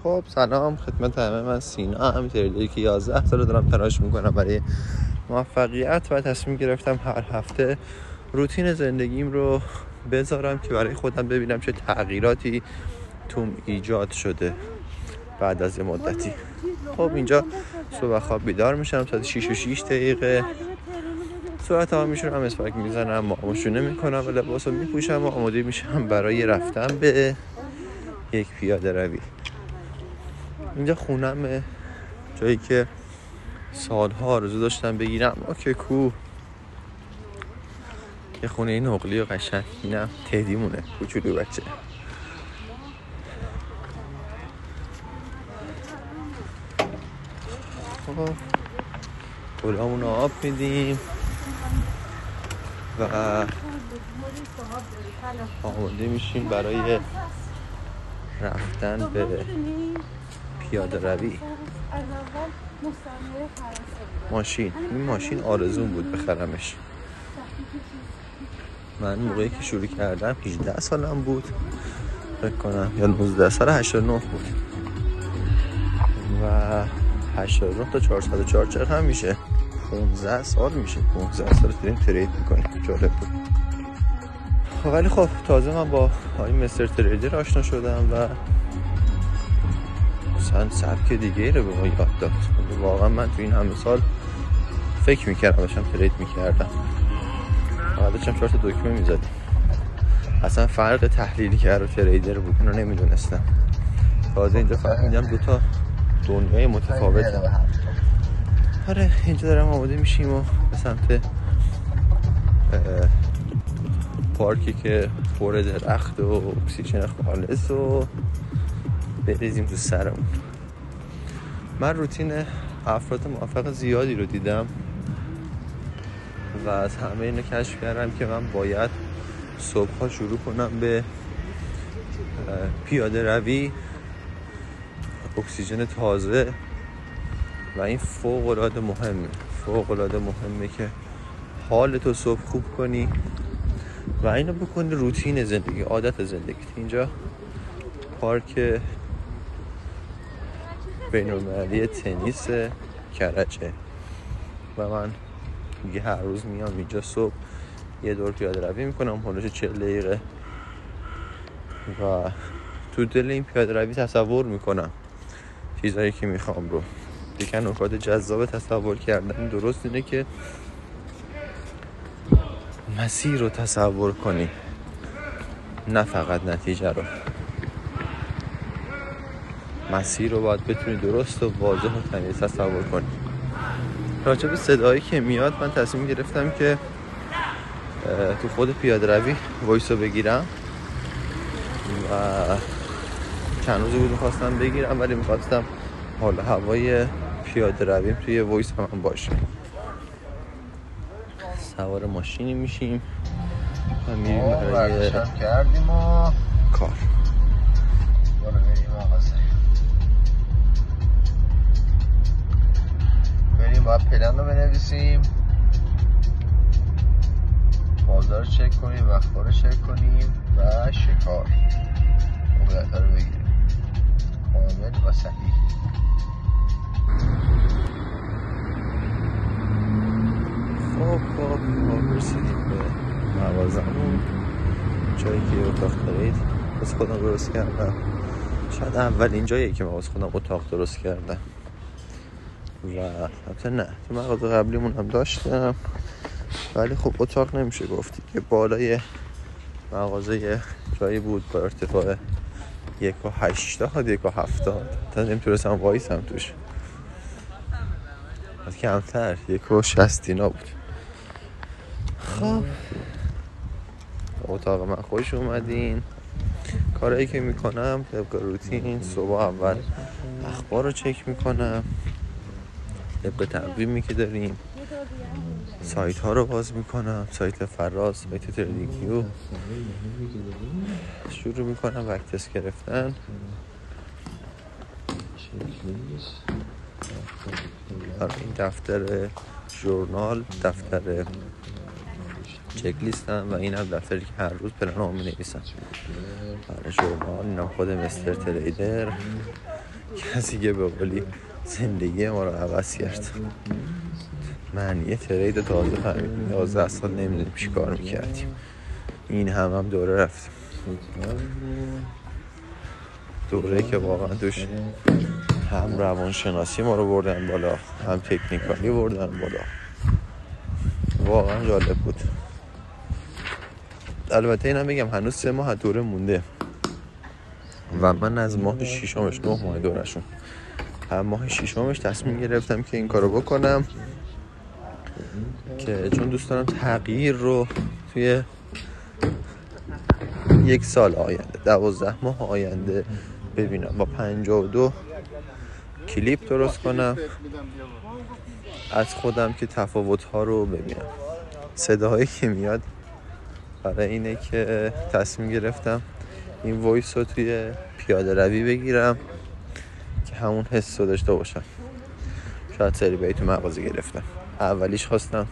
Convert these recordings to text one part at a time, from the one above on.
خب سلام خدمت همه، من سینا هم تریدری که 11 سال دارم تلاش میکنم برای موفقیت و تصمیم گرفتم هر هفته روتین زندگیم رو بذارم که برای خودم ببینم چه تغییراتی توم ایجاد شده بعد از مدتی. خب اینجا صبح خواب بیدار میشم، ساعت 6:06 صورت ها میشونم، مسواک میزنم، معموشونه میکنم و لباس رو میپوشم و آماده میشم برای رفتن به یک پیاده روی. اینجا خونم، جایی که سالها آرزو داشتم بگیرم. اوکی کوه، یه خونه نقلی و قشنگ. اینم تهدیمونه، کوچولو بچه. خب گلامون آب میدیم و آماده میشیم برای رفتن به پیاده روی. این ماشین آرزوم بود بخرمش. من موقعی که شروع کردم 18 سالم بود فکر کنم، یا 19 سال 89 بود و 89 تا 404 چقدر هم میشه؟ 15 سال میشه. 15 سال داریم ترید میکنیم. جالب بود. ولی خب تازه من با آقای مستر تریدر آشنا شدم و مثلا سبک دیگه رو به ما یاد داد. واقعا من تو این همه سال فکر میکردم داشتم ترید میکردم، فقط داشتم 4 تا دکمه میزدیم. اصلا فرق تحلیلگر و تریدر بود، اینو نمیدونستم. تازه اینجا فهمیدم دو تا دنیای متفاوته. آره اینجا دارم آماده میشیم و به سمت پارکی که پر درخت و اکسیژن خالص و بریزیم تو سرمون. من روتین افراد موفق زیادی رو دیدم و از همه اینو کشف کردم که من باید صبح‌ها شروع کنم به پیاده روی، اکسیژن تازه و این فوق‌العاده مهمه که حالتو صبح خوب کنی و اینو بکنی روتین زندگی، عادت زندگی. اینجا پارک بین‌المللی تنیس کرجه و من دیگه هر روز میام اینجا صبح یه دور پیاده روی میکنم، حدود 40 دقیقه و تو دل این پیاده روی تصور میکنم چیزایی که میخوام رو. یکی از نکات جذاب تصور کردن درست اینه که مسیر رو تصور کنی، نه فقط نتیجه رو. مسیر رو باید بتونی درست و واضح و تمیز تصور کنی. راجع به صدایی که میاد من تصمیم گرفتم که تو خود پیاده روی وایس رو بگیرم و چند روزی بود میخواستم بگیرم، ولی میخواستم حال هوای پیاده رویم توی وایس هم باشه. سوار ماشینی میشیم و میریم برای کردیم و کار. برو بریم آقازه، بریم باید پلن رو بنویسیم، بازار رو چک کنیم، وقت‌ها رو چک کنیم و شکار موقعیت‌ها رو بگیریم کامل و صحیح. خب رسیدیم به مغازمون، جایی که اتاق ترید واسه خودم درست کردم. شاید اولین جایی که من واسه خودم اتاق درست کردم و البته نه، تو مغازه قبلیمون هم داشتم ولی خب اتاق نمیشه گفتی که بالای مغازه جایی بود با ارتفاع 1.80 1.70 تا نمیتونستم وایسم توش، از کمتر 1.60 بود. خب اتاق من خوش اومدین. کارهایی که میکنم طبق روتین، صبح اول اخبار رو چک میکنم، طبق تقویمی که داریم سایت ها رو باز میکنم، سایت فراز، سایت تریدینگیو شروع میکنم وقت تست گرفتن. این دفتر ژورنال، دفتر چک لیستم و اینم دفتری که هر روز پلنامو می‌نویسم. برای ژورنال اینم خود مستر تریدر، کسی که به قولی زندگی ما رو عوض کرد. معنی ترید تازه فهمیدیم. 11 سال نمیدونیم چی کار میکردیم. این هم دوره رفتیم، دوره که واقعا توش هم روانشناسی ما رو بردن بالا، هم تکنیکالی بردن بالا. واقعا جالب بود. البته اینم بگم هنوز 3 ماه دوره مونده و من از ماه 6 9 ماه دورشون، هم ماه 6 تصمیم گرفتم که این کارو بکنم، که چون دوست دارم تغییر رو توی 1 سال آینده، 12 ماه آینده ببینم. با 52 کلیپ درست کنم از خودم که تفاوت‌ها رو ببینم. صداهایی که میاد برای اینه که تصمیم گرفتم این وایس رو توی پیاده روی بگیرم که همون حس رو داشته باشم. شاید سری بایی تو مغازه گرفتم. اولیش خواستم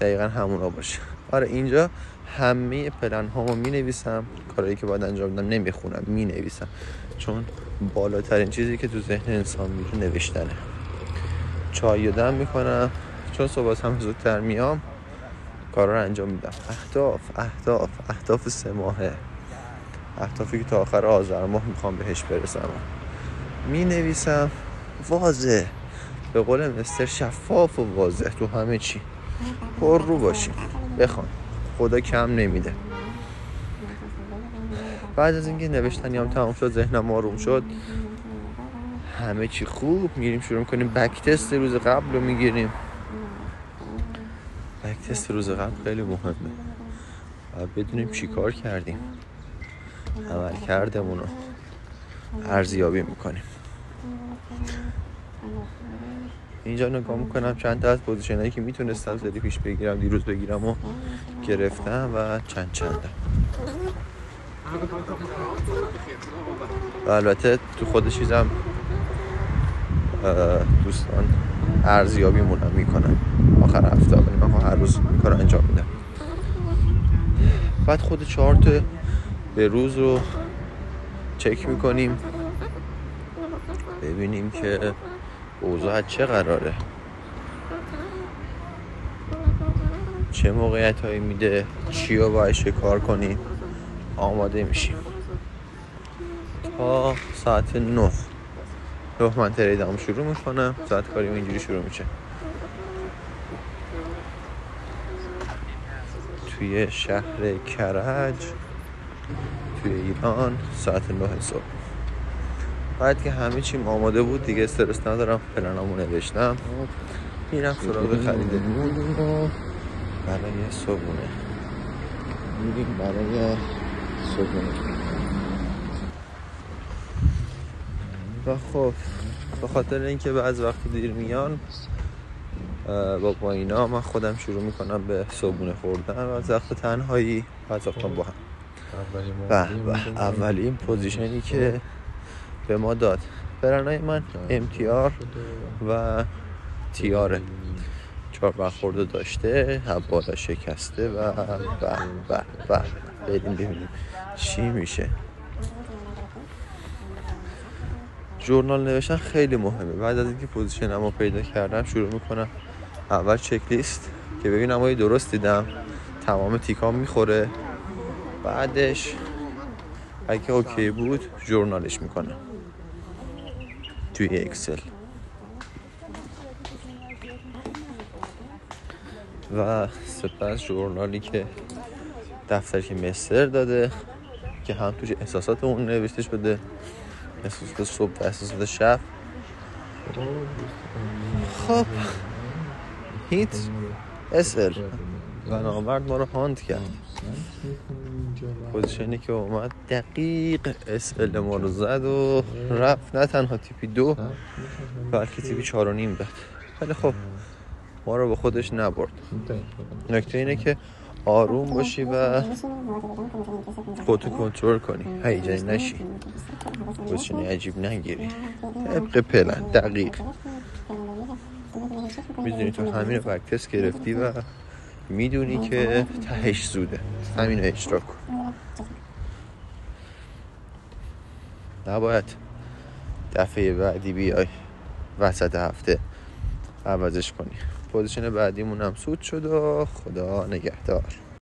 دقیقا همونا باشه. آره اینجا همه پلن هامو می نویسم، کارهایی که باید انجام بدم نمیخونم، می نویسم، چون بالاترین چیزی که تو ذهن انسان میره نوشتنه. چای دم میکنم، چون صبح هم زودتر میام کارا رو انجام میدم. اهداف 3 ماهه، اهدافی که تا آخر آذر ماه میخوام بهش برسم می نویسم. واضح، به قول مستر شفاف و واضح تو همه چی، پر رو باشیم، بخوان، خدا کم نمیده. بعد از اینکه نوشتنیام تمام شد، ذهنم آروم شد، همه چی خوب، میریم شروع میکنیم بک تست روز قبل رو میگیریم. بک تست روز قبل خیلی مهمه و بدونیم چی کار کردیم، عمل کردمون رو ارزیابی میکنیم. اینجا نگاه میکنم چند تا از پوزیشنایی که میتونستم زدی پیش بگیرم، دیروز بگیرم و گرفتم و چندم. و البته تو خود چیزم دوستان ارزیابی مونم میکنم آخر هفته، ولی من هر روز این کار انجام میدم. بعد خود چارت به روز رو چک میکنیم، ببینیم که اوضاع چه قراره، چه موقعیت هایی میده، چی رو باید شکار کنیم. آماده میشیم تا ساعت 9 من تریدم شروع میکنم. ساعت کاریم اینجوری شروع میشه توی شهر کرج توی ایران ساعت 9 صبح. بعد که همه چیم آماده بود دیگه، استرس ندارم، پلنامو نوشتم، میرم سراغ خرید نون برای صبحونه. میریم برای صبحونه. و خب به خاطر اینکه بعض وقت دیر میان با اینا، من خودم شروع میکنم به صبحونه خوردن و از وقت تنهایی بعض وقتا با هم. و اولین پوزیشنی که به ما داد پلنای من امتیار و تیاره، 4 برخورده داشته، بالا شکسته و ببینیم چی میشه. ژورنال نوشتن خیلی مهمه. بعد از اینکه پوزیشنمو پیدا کردم شروع میکنم اول چک لیست که ببینم آیا درست دیدم، تمام تیکام میخوره. بعدش اگه اوکی بود ژورنالش میکنم توی اکسل و سپس ژورنالی که دفتری که مستر داده که هم توش احساسات اون نوشته شده، احساسات صبح و احساسات شب. خب هیت SL بنابرد ما رو هاند کرد. پوزیشنی که اومد دقیق SL ما رو زد و رفت، نه تنها تیپی 2 بلکه تیپی 4.5 داد. ولی خب ما رو به خودش نبرد. نکته اینه که آروم باشی و خودتو کنترل کنی، هیجانی نشی، پوزیشن عجیب نگیری، طبق پلن دقیق. میدونی تو همین بک تست گرفتی و میدونی که تهش زوده، همین رو اجرا کن. نباید دفعه بعدی بیای وسط هفته عوضش کنی. پوزیشن بعدیمون هم سود شد و خدا نگهدار.